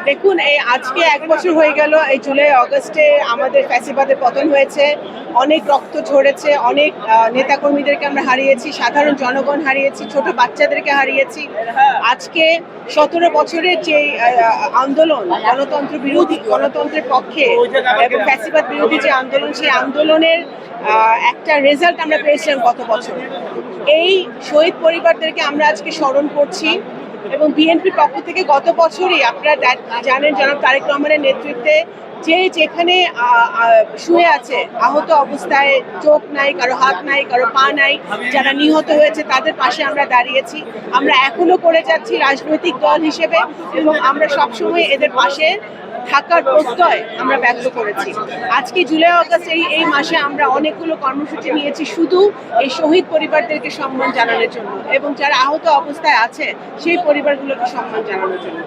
দেখুন, এই আজকে ১ বছর হয়ে গেল এই জুলাই আগস্টে আমাদের ফ্যাসিবাদের পতন হয়েছে। অনেক রক্ত ঝরেছে, অনেক নেতাকর্মীদেরকে আমরা হারিয়েছি, সাধারণ জনগণ হারিয়েছি, ছোট বাচ্চাদেরকে হারিয়েছি। আজকে ১৭ বছরের যে আন্দোলন, গণতন্ত্র বিরোধী, গণতন্ত্রের পক্ষে এবং ফ্যাসিবাদ বিরোধী যে আন্দোলন, সেই আন্দোলনের একটা রেজাল্ট আমরা পেয়েছিলাম গত বছর। এই শহীদ পরিবারদেরকে আমরা আজকে স্মরণ করছি এবং বিএনপির পক্ষ থেকে গত বছরই আপনারা জানেন জনাব তারেক রহমানের নেতৃত্বে যে যেখানে শুয়ে আছে আহত অবস্থায়, চোখ নাই, কারো হাত নাই, কারো পা নাই, যারা নিহত হয়েছে তাদের পাশে আমরা দাঁড়িয়েছি। আমরা এখনো করে যাচ্ছি রাজনৈতিক দল হিসেবে এবং আমরা সবসময় এদের পাশে থাকার প্রত্যয় আমরা ব্যক্ত করেছি। আজকে জুলাই আগস্ট এই মাসে আমরা অনেকগুলো কর্মসূচি নিয়েছি শুধু এই শহীদ পরিবারদেরকে সম্মান জানানোর জন্য এবং যারা আহত অবস্থায় আছে সেই পরিবারগুলোকে সম্মান জানানোর জন্য।